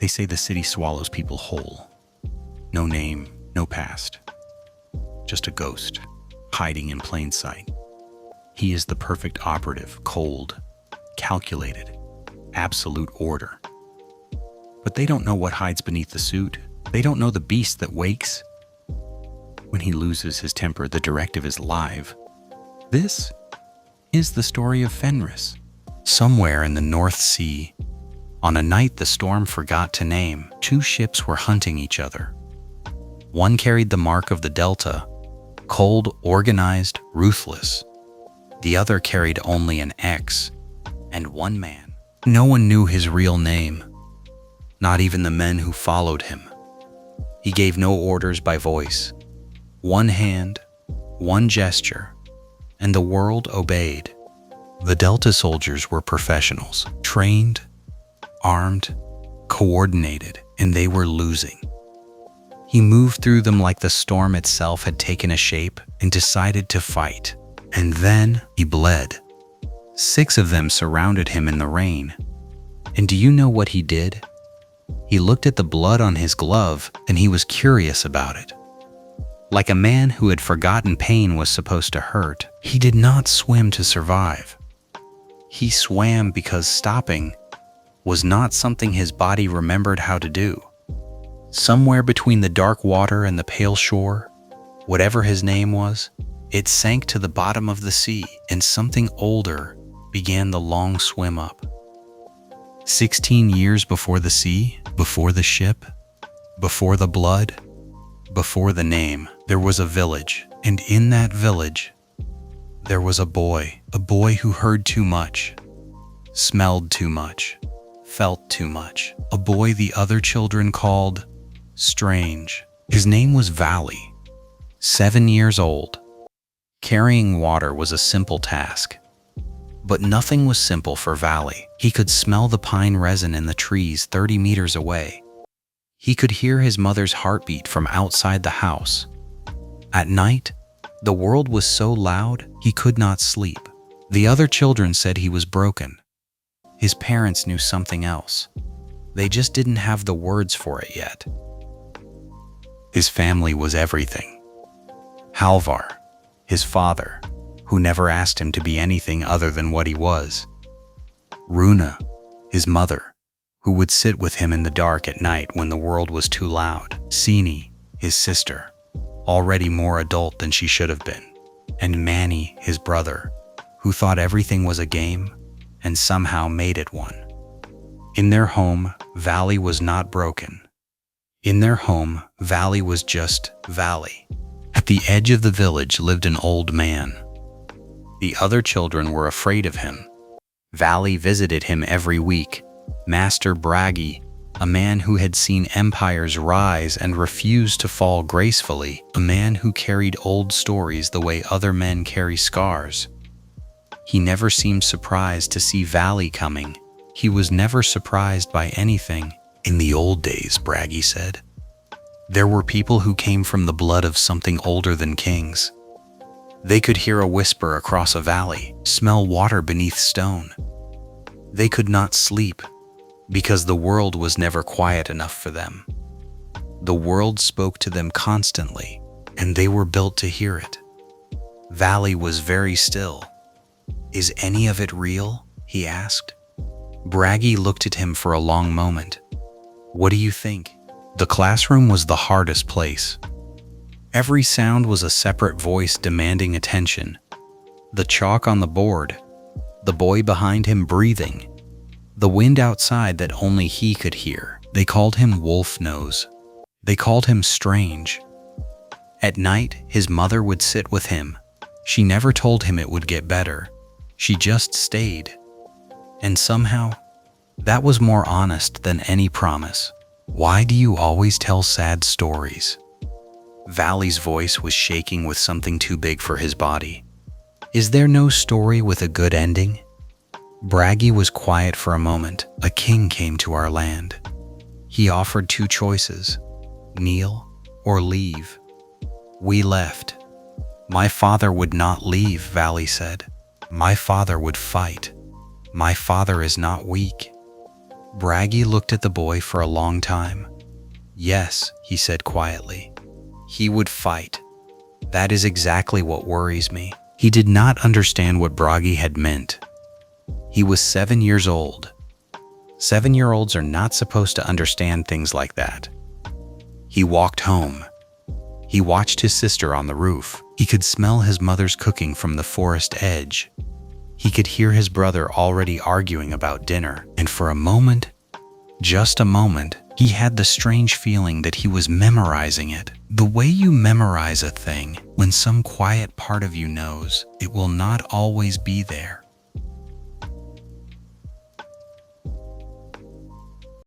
They say the city swallows people whole. No name, no past. Just a ghost, hiding in plain sight. He is the perfect operative, cold, calculated, absolute order. But they don't know what hides beneath the suit. They don't know the beast that wakes. When he loses his temper, the directive is live. This is the story of Fenris. Somewhere in the North Sea, on a night the storm forgot to name, two ships were hunting each other. One carried the mark of the Delta, cold, organized, ruthless. The other carried only an X and one man. No one knew his real name, not even the men who followed him. He gave no orders by voice. One hand, one gesture, and the world obeyed. The Delta soldiers were professionals, trained, armed, coordinated, and they were losing. He moved through them like the storm itself had taken a shape and decided to fight. And then he bled. 6 of them surrounded him in the rain. And do you know what he did? He looked at the blood on his glove and he was curious about it. Like a man who had forgotten pain was supposed to hurt, he did not swim to survive. He swam because stopping was not something his body remembered how to do. Somewhere between the dark water and the pale shore, whatever his name was, it sank to the bottom of the sea, and something older began the long swim up. 16 years before the sea, before the ship, before the blood, before the name, there was a village, and in that village, there was a boy who heard too much, smelled too much, felt too much, a boy the other children called strange. His name was Valley, 7 years old. Carrying water was a simple task, but nothing was simple for Valley. He could smell the pine resin in the trees 30 meters away. He could hear his mother's heartbeat from outside the house. At night, the world was so loud he could not sleep. The other children said he was broken. His parents knew something else. They just didn't have the words for it yet. His family was everything. Halvar, his father, who never asked him to be anything other than what he was. Runa, his mother, who would sit with him in the dark at night when the world was too loud. Sini, his sister, already more adult than she should have been. And Manny, his brother, who thought everything was a game and somehow made it one. In their home, Valley was not broken. In their home, Valley was just Valley. At the edge of the village lived an old man. The other children were afraid of him. Valley visited him every week. Master Bragi, a man who had seen empires rise and refused to fall gracefully, a man who carried old stories the way other men carry scars. He never seemed surprised to see Valley coming. He was never surprised by anything. In the old days, Bragi said, there were people who came from the blood of something older than kings. They could hear a whisper across a valley, smell water beneath stone. They could not sleep because the world was never quiet enough for them. The world spoke to them constantly, and they were built to hear it. Valley was very still. Is any of it real? He asked. Bragi looked at him for a long moment. What do you think? The classroom was the hardest place. Every sound was a separate voice demanding attention. The chalk on the board, the boy behind him breathing, the wind outside that only he could hear. They called him Wolf Nose. They called him strange. At night, his mother would sit with him. She never told him it would get better. She just stayed. And somehow, that was more honest than any promise. Why do you always tell sad stories? Valley's voice was shaking with something too big for his body. Is there no story with a good ending? Bragi was quiet for a moment. A king came to our land. He offered 2 choices, kneel or leave. We left. My father would not leave, Valley said. My father would fight. My father is not weak. Bragi looked at the boy for a long time. Yes, he said quietly. He would fight. That is exactly what worries me. He did not understand what Bragi had meant. He was 7 years old. 7-year-olds are not supposed to understand things like that. He walked home. He watched his sister on the roof. He could smell his mother's cooking from the forest edge. He could hear his brother already arguing about dinner. And for a moment, just a moment, he had the strange feeling that he was memorizing it. The way you memorize a thing when some quiet part of you knows it will not always be there.